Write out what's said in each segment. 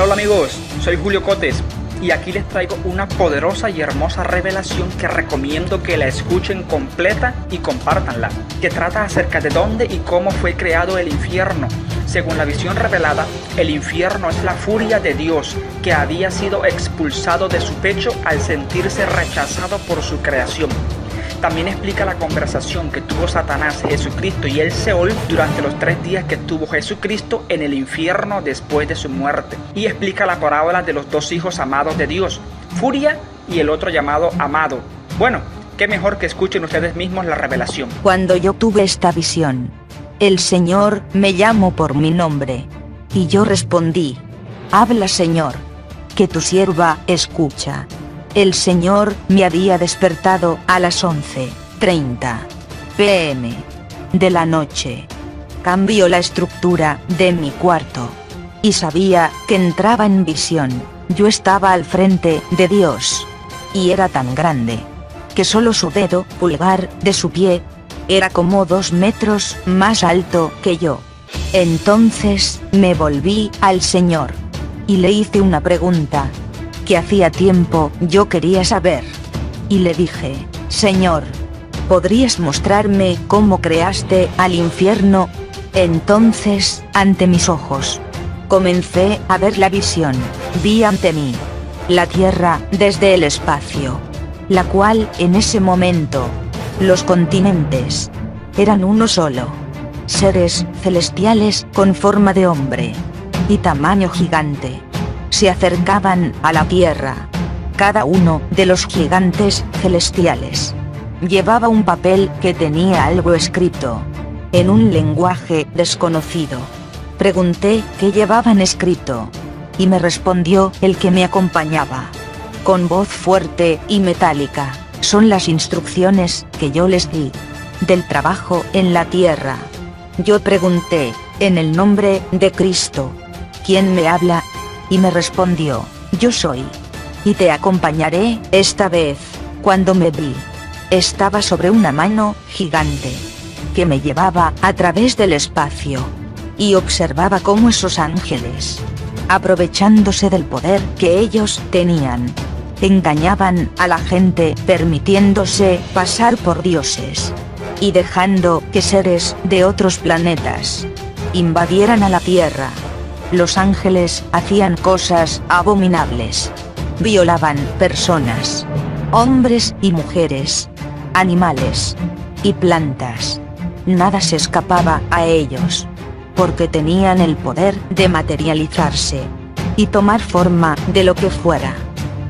Hola amigos, soy Julio Cotes y aquí les traigo una poderosa y hermosa revelación que recomiendo que la escuchen completa y compártanla, que trata acerca de dónde y cómo fue creado el infierno. Según la visión revelada, el infierno es la furia de Dios que había sido expulsado de su pecho al sentirse rechazado por su creación. También explica la conversación que tuvo Satanás, Jesucristo y el Seol durante los 3 días que tuvo Jesucristo en el infierno después de su muerte. Y explica la parábola de los 2 hijos amados de Dios, Furia y el otro llamado Amado. Bueno, qué mejor que escuchen ustedes mismos la revelación. Cuando yo tuve esta visión, el Señor me llamó por mi nombre. Y yo respondí: habla, Señor, que tu sierva escucha. El Señor me había despertado a las 11:30 p.m. de la noche. Cambió la estructura de mi cuarto. Y sabía que entraba en visión. Yo estaba al frente de Dios. Y era tan grande que solo su dedo pulgar de su pie era como 2 metros más alto que yo. Entonces me volví al Señor y le hice una pregunta que hacía tiempo yo quería saber. Y le dije: Señor, ¿podrías mostrarme cómo creaste al infierno? Entonces, ante mis ojos, comencé a ver la visión. Vi ante mí la tierra desde el espacio, la cual en ese momento, los continentes eran uno solo. Seres celestiales con forma de hombre y tamaño gigante se acercaban a la tierra. Cada uno de los gigantes celestiales llevaba un papel que tenía algo escrito en un lenguaje desconocido. Pregunté qué llevaban escrito y me respondió el que me acompañaba con voz fuerte y metálica: son las instrucciones que yo les di del trabajo en la tierra. Yo pregunté: en el nombre de Cristo, ¿quién me habla? Y me respondió: yo soy, y te acompañaré. Esta vez, cuando me vi, estaba sobre una mano gigante que me llevaba a través del espacio, y observaba cómo esos ángeles, aprovechándose del poder que ellos tenían, engañaban a la gente permitiéndose pasar por dioses, y dejando que seres de otros planetas invadieran a la Tierra. Los ángeles hacían cosas abominables. Violaban personas, hombres y mujeres, animales y plantas. Nada se escapaba a ellos, porque tenían el poder de materializarse y tomar forma de lo que fuera.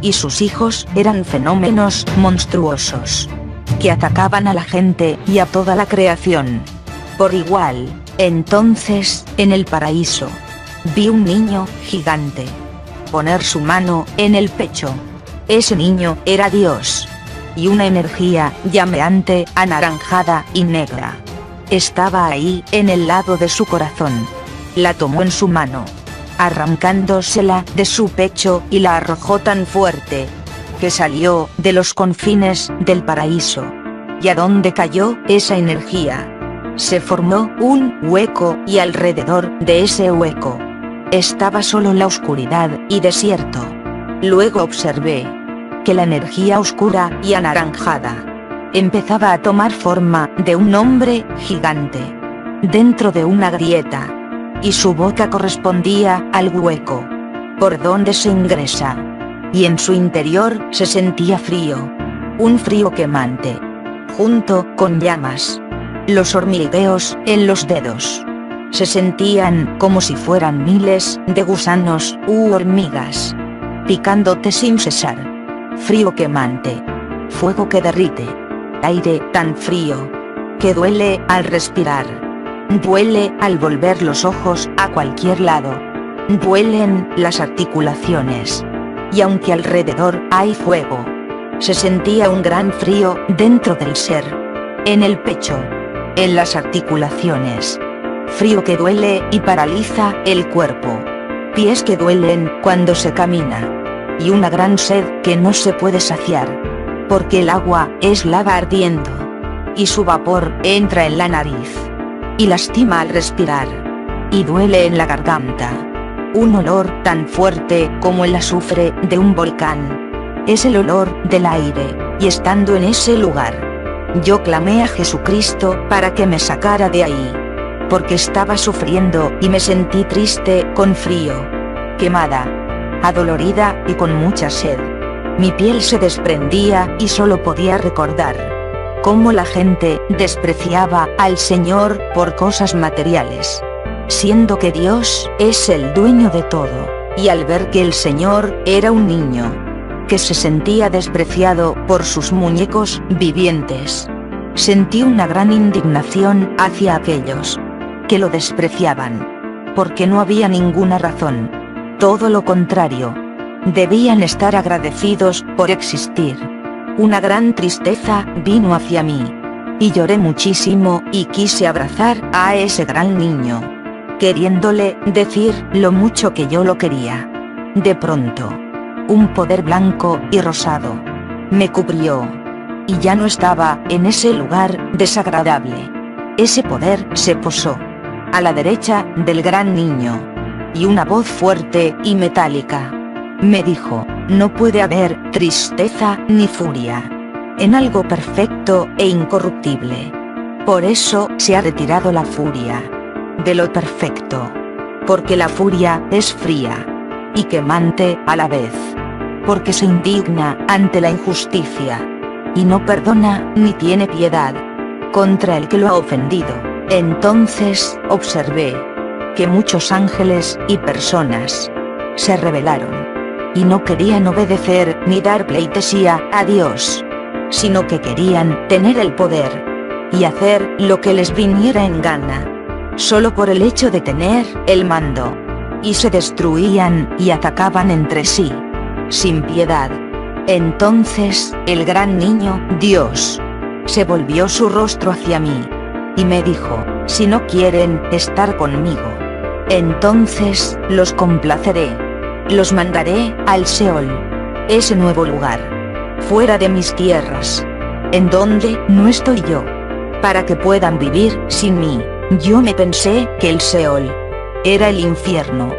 Y sus hijos eran fenómenos monstruosos que atacaban a la gente y a toda la creación por igual. Entonces, en el paraíso, vi un niño gigante poner su mano en el pecho. Ese niño era Dios, y una energía llameante, anaranjada y negra estaba ahí en el lado de su corazón. La tomó en su mano, arrancándosela de su pecho, y la arrojó tan fuerte que salió de los confines del paraíso. ¿Y a dónde cayó esa energía? Se formó un hueco, y alrededor de ese hueco estaba solo la oscuridad y desierto. Luego observé que la energía oscura y anaranjada empezaba a tomar forma de un hombre gigante dentro de una grieta, y su boca correspondía al hueco por donde se ingresa, y en su interior se sentía frío, un frío quemante, junto con llamas. Los hormigueos en los dedos se sentían como si fueran miles de gusanos u hormigas picándote sin cesar. Frío quemante, fuego que derrite, aire tan frío que duele al respirar, duele al volver los ojos a cualquier lado, duelen las articulaciones. Y aunque alrededor hay fuego, se sentía un gran frío dentro del ser, en el pecho, en las articulaciones. Frío que duele y paraliza el cuerpo. Pies que duelen cuando se camina. Y una gran sed que no se puede saciar, porque el agua es lava ardiendo, y su vapor entra en la nariz y lastima al respirar, y duele en la garganta. un olor tan fuerte como el azufre de un volcán. Es el olor del aire, y estando en ese lugar, yo clamé a Jesucristo para que me sacara de ahí, porque estaba sufriendo y me sentí triste, con frío, quemada, adolorida y con mucha sed. Mi piel se desprendía y solo podía recordar cómo la gente despreciaba al Señor por cosas materiales, siendo que Dios es el dueño de todo, y al ver que el Señor era un niño que se sentía despreciado por sus muñecos vivientes, sentí una gran indignación hacia aquellos que lo despreciaban, porque no había ninguna razón. Todo lo contrario, debían estar agradecidos por existir. Una gran tristeza vino hacia mí, y lloré muchísimo y quise abrazar a ese gran niño, queriéndole decir lo mucho que yo lo quería. De pronto, un poder blanco y rosado me cubrió, y ya no estaba en ese lugar desagradable. Ese poder se posó a la derecha del gran niño, y una voz fuerte y metálica me dijo: no puede haber tristeza ni furia en algo perfecto e incorruptible. Por eso se ha retirado la furia de lo perfecto, porque la furia es fría y quemante a la vez, porque se indigna ante la injusticia, y no perdona ni tiene piedad contra el que lo ha ofendido. Entonces observé que muchos ángeles y personas se rebelaron, y no querían obedecer ni dar pleitesía a Dios, sino que querían tener el poder y hacer lo que les viniera en gana, solo por el hecho de tener el mando, y se destruían y atacaban entre sí, sin piedad. Entonces el gran niño, Dios, se volvió su rostro hacia mí, y me dijo: si no quieren estar conmigo, entonces los complaceré. Los mandaré al Seol, ese nuevo lugar, fuera de mis tierras, en donde no estoy yo, para que puedan vivir sin mí. Yo me pensé que el Seol era el infierno,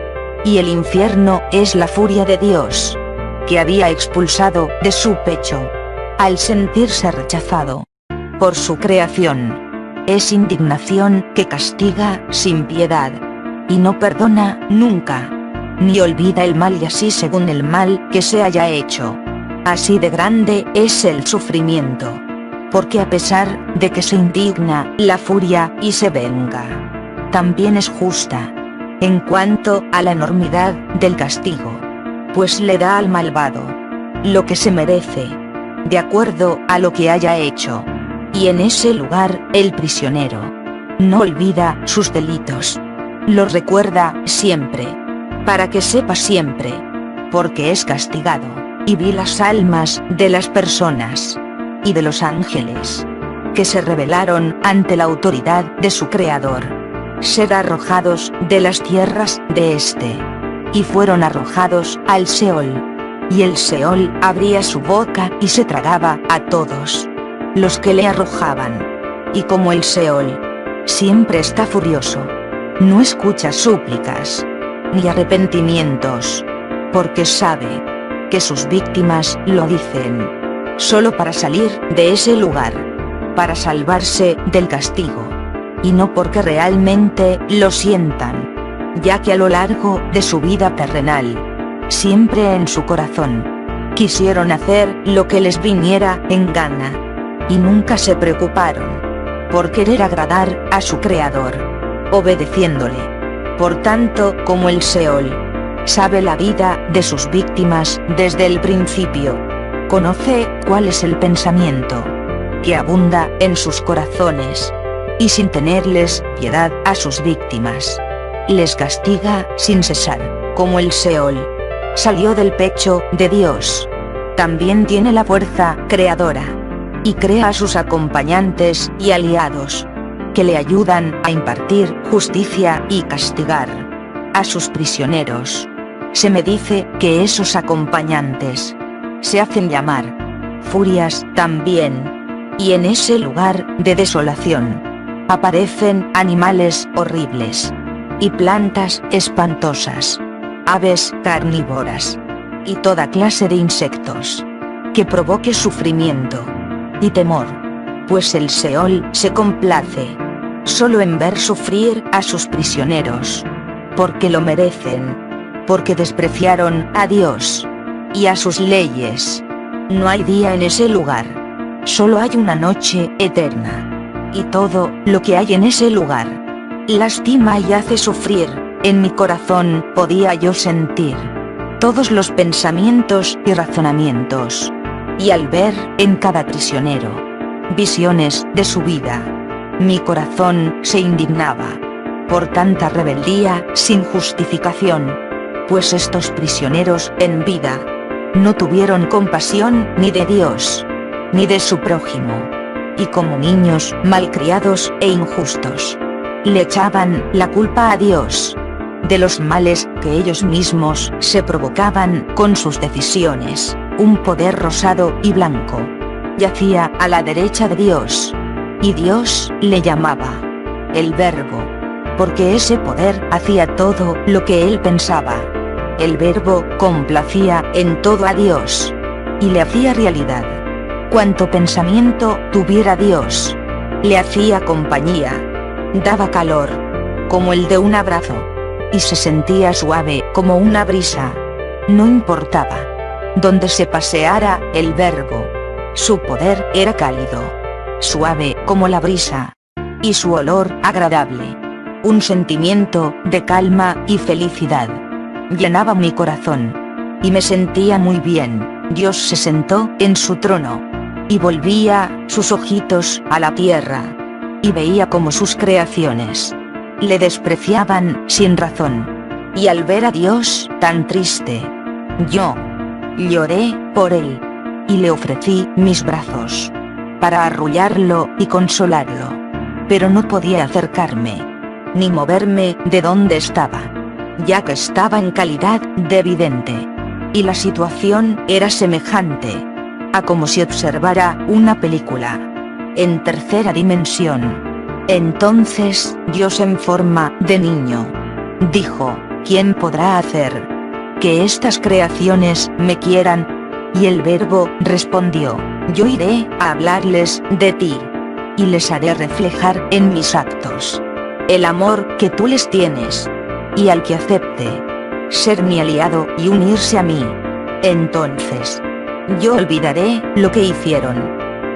y el infierno es la furia de Dios, que había expulsado de su pecho, al sentirse rechazado por su creación. Es indignación que castiga sin piedad, y no perdona nunca, ni olvida el mal, y así según el mal que se haya hecho. Así de grande es el sufrimiento, porque a pesar de que se indigna la furia y se venga, también es justa en cuanto a la enormidad del castigo, pues le da al malvado lo que se merece, de acuerdo a lo que haya hecho. Y en ese lugar el prisionero no olvida sus delitos, los recuerda siempre, para que sepa siempre, porque es castigado. Y vi las almas de las personas y de los ángeles que se rebelaron ante la autoridad de su Creador, ser arrojados de las tierras de este, y fueron arrojados al Seol, y el Seol abría su boca y se tragaba a todos los que le arrojaban. Y como el Seol siempre está furioso, no escucha súplicas ni arrepentimientos, porque sabe que sus víctimas lo dicen solo para salir de ese lugar, para salvarse del castigo, y no porque realmente lo sientan, ya que a lo largo de su vida terrenal, siempre en su corazón, quisieron hacer lo que les viniera en gana, y nunca se preocuparon por querer agradar a su Creador, obedeciéndole. Por tanto, como el Seol sabe la vida de sus víctimas desde el principio, conoce cuál es el pensamiento que abunda en sus corazones, y sin tenerles piedad a sus víctimas, les castiga sin cesar. Como el Seol salió del pecho de Dios, también tiene la fuerza creadora, y crea a sus acompañantes y aliados, que le ayudan a impartir justicia y castigar a sus prisioneros. Se me dice que esos acompañantes se hacen llamar furias también, y en ese lugar de desolación aparecen animales horribles y plantas espantosas, aves carnívoras y toda clase de insectos que provoque sufrimiento y temor, pues el Seol se complace solo en ver sufrir a sus prisioneros, porque lo merecen, porque despreciaron a Dios y a sus leyes. No hay día en ese lugar, solo hay una noche eterna, y todo lo que hay en ese lugar lastima y hace sufrir. En mi corazón podía yo sentir todos los pensamientos y razonamientos, y al ver en cada prisionero visiones de su vida, mi corazón se indignaba por tanta rebeldía sin justificación, pues estos prisioneros en vida no tuvieron compasión ni de Dios, ni de su prójimo, y como niños malcriados e injustos, le echaban la culpa a Dios de los males que ellos mismos se provocaban con sus decisiones. Un poder rosado y blanco yacía a la derecha de Dios, y Dios le llamaba el Verbo, porque ese poder hacía todo lo que él pensaba. El Verbo complacía en todo a Dios, y le hacía realidad cuanto pensamiento tuviera Dios. Le hacía compañía, daba calor, como el de un abrazo, y se sentía suave como una brisa. No importaba donde se paseara el Verbo, su poder era cálido, suave como la brisa, y su olor agradable. Un sentimiento de calma y felicidad llenaba mi corazón, y me sentía muy bien. Dios se sentó en su trono, y volvía sus ojitos a la tierra, y veía como sus creaciones le despreciaban sin razón. Y al ver a Dios tan triste, yo lloré por él, y le ofrecí mis brazos para arrullarlo y consolarlo, pero no podía acercarme ni moverme de donde estaba, ya que estaba en calidad de vidente, y la situación era semejante a como si observara una película en tercera dimensión. Entonces Dios, en forma de niño, dijo: ¿quién podrá hacer que estas creaciones me quieran? Y el Verbo respondió: yo iré a hablarles de ti, y les haré reflejar en mis actos el amor que tú les tienes, y al que acepte ser mi aliado y unirse a mí, entonces yo olvidaré lo que hicieron,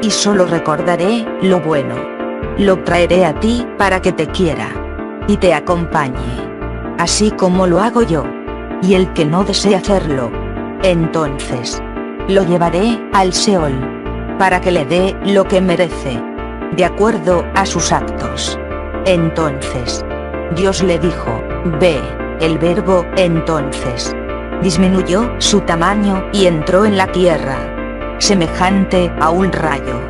y solo recordaré lo bueno. Lo traeré a ti para que te quiera y te acompañe, así como lo hago yo. Y el que no desee hacerlo, entonces lo llevaré al Seol, para que le dé lo que merece, de acuerdo a sus actos. Entonces Dios le dijo: ve. El Verbo entonces disminuyó su tamaño y entró en la tierra, semejante a un rayo.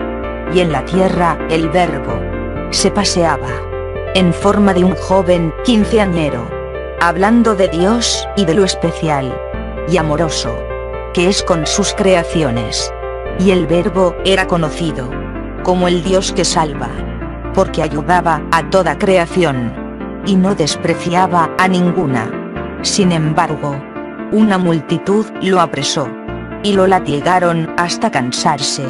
Y en la tierra el Verbo se paseaba en forma de un joven quinceañero, hablando de Dios y de lo especial y amoroso que es con sus creaciones. Y el Verbo era conocido como el Dios que salva, porque ayudaba a toda creación y no despreciaba a ninguna. Sin embargo, una multitud lo apresó y lo latigaron hasta cansarse.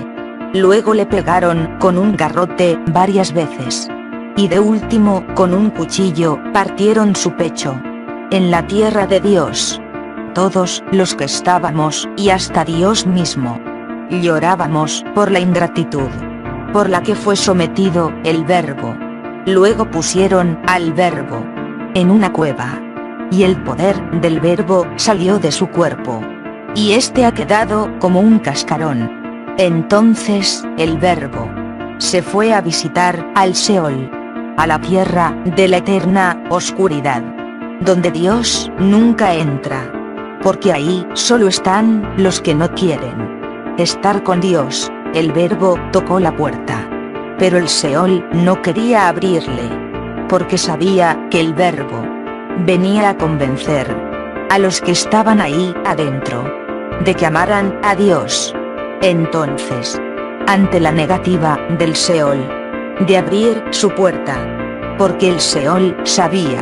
Luego le pegaron con un garrote varias veces, y de último con un cuchillo partieron su pecho. En la tierra de Dios, todos los que estábamos y hasta Dios mismo llorábamos por la ingratitud por la que fue sometido el Verbo. Luego pusieron al Verbo en una cueva, y el poder del Verbo salió de su cuerpo, y este ha quedado como un cascarón. Entonces el Verbo se fue a visitar al Seol, a la tierra de la eterna oscuridad, donde Dios nunca entra, porque ahí solo están los que no quieren estar con Dios. El Verbo tocó la puerta, pero el Seol no quería abrirle, porque sabía que el Verbo venía a convencer a los que estaban ahí adentro de que amaran a Dios. Entonces, ante la negativa del Seol de abrir su puerta, porque el Seol sabía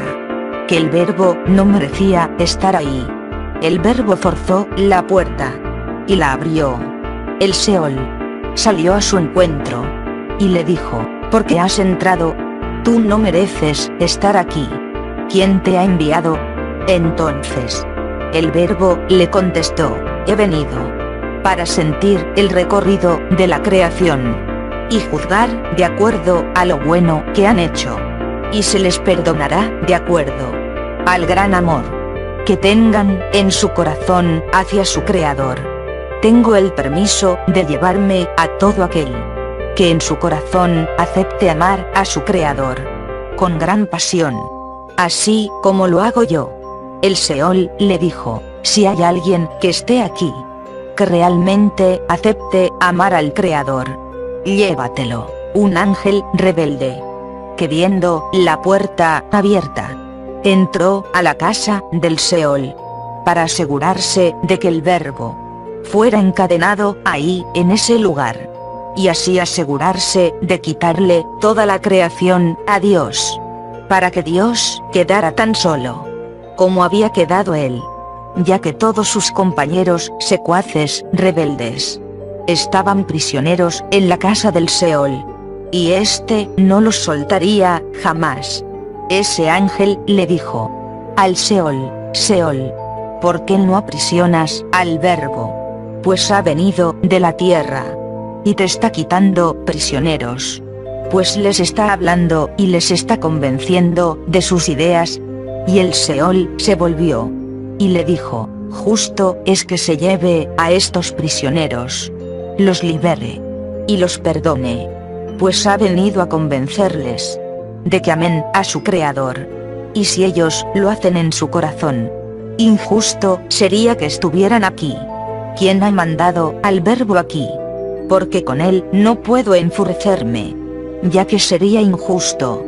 que el Verbo no merecía estar ahí, El Verbo forzó la puerta y la abrió. El Seol salió a su encuentro y le dijo: ¿por qué has entrado? Tú no mereces estar aquí. ¿Quién te ha enviado? Entonces el Verbo le contestó: he venido para sentir el recorrido de la creación y juzgar de acuerdo a lo bueno que han hecho, y se les perdonará de acuerdo al gran amor que tengan en su corazón hacia su Creador. Tengo el permiso de llevarme a todo aquel que en su corazón acepte amar a su Creador con gran pasión, así como lo hago yo. El Seol le dijo: si hay alguien que esté aquí, que realmente acepte amar al Creador, llévatelo. Un ángel rebelde, que viendo la puerta abierta, entró a la casa del Seol para asegurarse de que el Verbo fuera encadenado ahí en ese lugar, y así asegurarse de quitarle toda la creación a Dios, para que Dios quedara tan solo como había quedado él, ya que todos sus compañeros secuaces rebeldes estaban prisioneros en la casa del Seol, y éste no los soltaría jamás. Ese ángel le dijo al Seol: Seol, ¿por qué no aprisionas al Verbo? Pues ha venido de la tierra y te está quitando prisioneros, pues les está hablando y les está convenciendo de sus ideas. Y el Seol se volvió y le dijo: justo es que se lleve a estos prisioneros, los libere y los perdone, pues ha venido a convencerles de que amen a su Creador, y si ellos lo hacen en su corazón, injusto sería que estuvieran aquí. ¿Quién ha mandado al Verbo aquí? Porque con él no puedo enfurecerme, ya que sería injusto,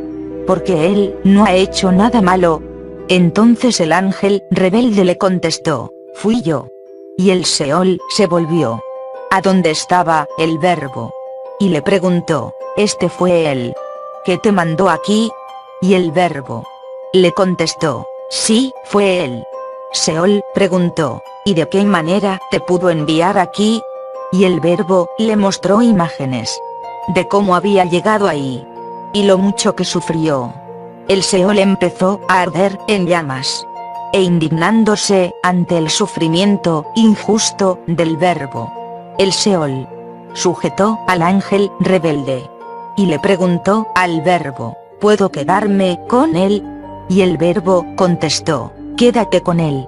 porque él no ha hecho nada malo. Entonces el ángel rebelde le contestó: fui yo. Y el Seol se volvió a donde estaba el Verbo y le preguntó: ¿este fue él que te mandó aquí? Y el Verbo le contestó: sí, fue él. Seol preguntó: ¿y de qué manera te pudo enviar aquí? Y el Verbo le mostró imágenes de cómo había llegado ahí y lo mucho que sufrió. El Seol empezó a arder en llamas, e indignándose ante el sufrimiento injusto del Verbo, el Seol sujetó al ángel rebelde y le preguntó al Verbo: ¿puedo quedarme con él? Y el Verbo contestó: quédate con él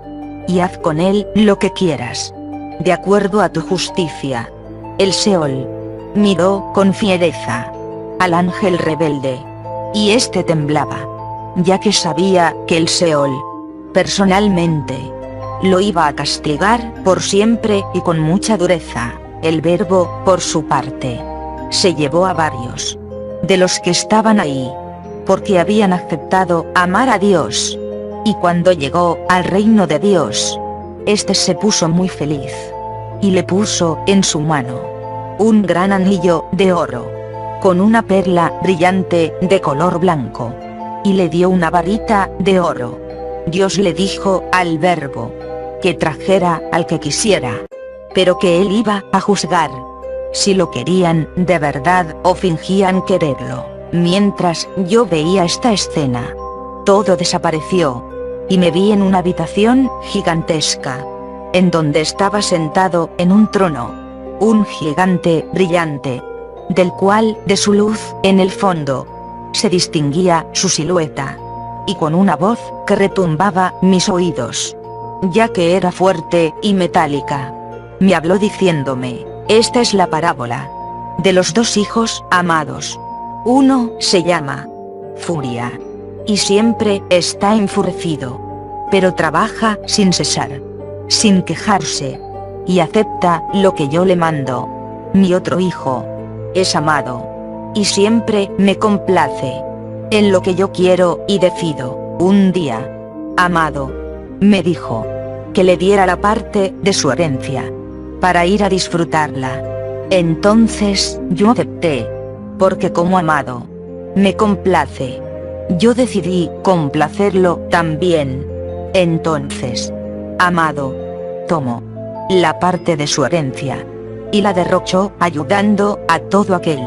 y haz con él lo que quieras, de acuerdo a tu justicia. El Seol miró con fiereza al ángel rebelde, y éste temblaba, ya que sabía que el Seol personalmente lo iba a castigar por siempre y con mucha dureza. El Verbo, por su parte, se llevó a varios de los que estaban ahí, porque habían aceptado amar a Dios, y cuando llegó al reino de Dios, este se puso muy feliz, y le puso en su mano un gran anillo de oro, con una perla brillante de color blanco, y le dio una varita de oro. Dios le dijo al Verbo que trajera al que quisiera, pero que él iba a juzgar si lo querían de verdad o fingían quererlo. Mientras yo veía esta escena, todo desapareció, y me vi en una habitación gigantesca, en donde estaba sentado en un trono un gigante brillante, del cual de su luz en el fondo se distinguía su silueta, y con una voz que retumbaba mis oídos, ya que era fuerte y metálica, me habló diciéndome: esta es la parábola de los dos hijos amados. Uno se llama Furia, y siempre está enfurecido, pero trabaja sin cesar, sin quejarse, y acepta lo que yo le mando. Mi otro hijo es amado, y siempre me complace en lo que yo quiero y decido. Un día, amado me dijo que le diera la parte de su herencia para ir a disfrutarla. Entonces yo acepté, porque como amado me complace, yo decidí complacerlo también. Entonces Amado, tomó la parte de su herencia y la derrochó ayudando a todo aquel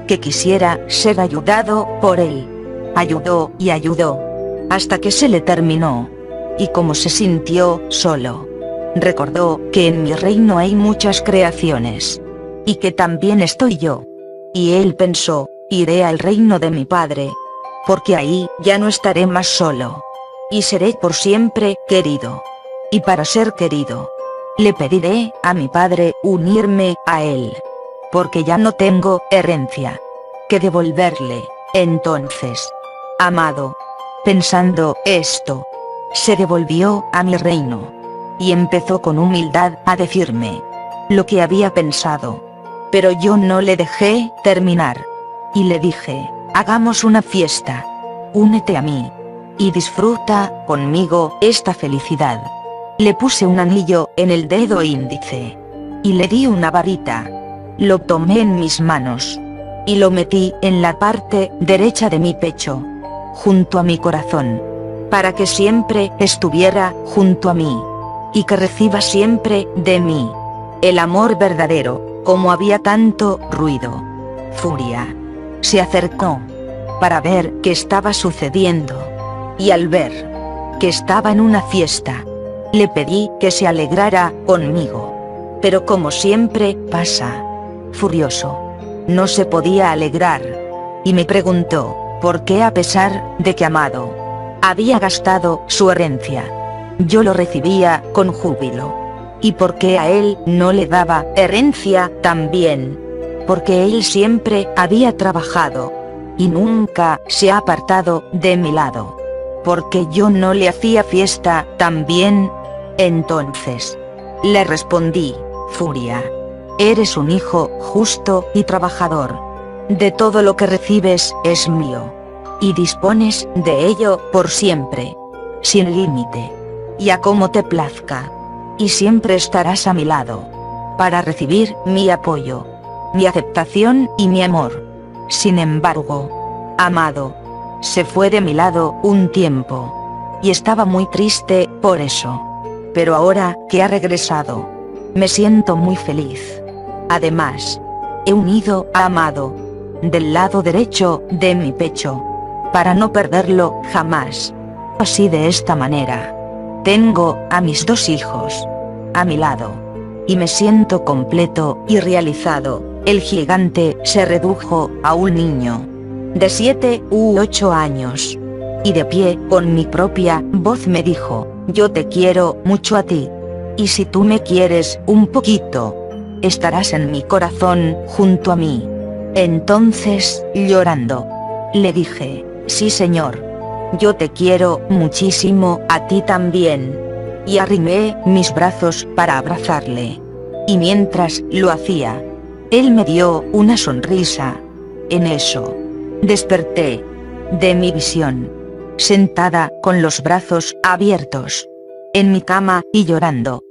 que quisiera ser ayudado por él. Ayudó y ayudó hasta que se le terminó. Y como se sintió solo, recordó que en mi reino hay muchas creaciones y que también estoy yo. Y él pensó, iré al reino de mi padre, porque ahí ya no estaré más solo y seré por siempre querido. Y para ser querido, le pediré a mi padre unirme a él, porque ya no tengo herencia que devolverle. Entonces, Amado, pensando esto, se devolvió a mi reino y empezó con humildad a decirme lo que había pensado. Pero yo no le dejé terminar y le dije, hagamos una fiesta, únete a mí y disfruta conmigo esta felicidad. Le puse un anillo en el dedo índice y le di una varita. Lo tomé en mis manos y lo metí en la parte derecha de mi pecho, junto a mi corazón, para que siempre estuviera junto a mí y que reciba siempre de mí el amor verdadero. Como había tanto ruido, Furia se acercó para ver qué estaba sucediendo, y al ver que estaba en una fiesta, le pedí que se alegrara conmigo. Pero como siempre pasa, furioso, no se podía alegrar, y me preguntó por qué, a pesar de que Amado había gastado su herencia, yo lo recibía con júbilo. ¿Y por qué a él no le daba herencia también? Porque él siempre había trabajado y nunca se ha apartado de mi lado. Porque yo no le hacía fiesta también. Entonces le respondí, Furia, eres un hijo justo y trabajador. De todo lo que recibes es mío, y dispones de ello por siempre, sin límite, y a como te plazca. Y siempre estarás a mi lado, para recibir mi apoyo, mi aceptación y mi amor. Sin embargo, Amado se fue de mi lado un tiempo, y estaba muy triste por eso. Pero ahora que ha regresado, me siento muy feliz. Además, he unido a Amado del lado derecho de mi pecho, para no perderlo jamás. Así, de esta manera, tengo a mis dos hijos a mi lado, y me siento completo y realizado. El gigante se redujo a un niño de 7 u 8 años, y de pie con mi propia voz me dijo, yo te quiero mucho a ti, y si tú me quieres un poquito, estarás en mi corazón junto a mí. Entonces, llorando, le dije, sí señor, yo te quiero muchísimo a ti también. Y arrimé mis brazos para abrazarle. Y mientras lo hacía, él me dio una sonrisa. En eso, desperté de mi visión, sentada con los brazos abiertos en mi cama y llorando.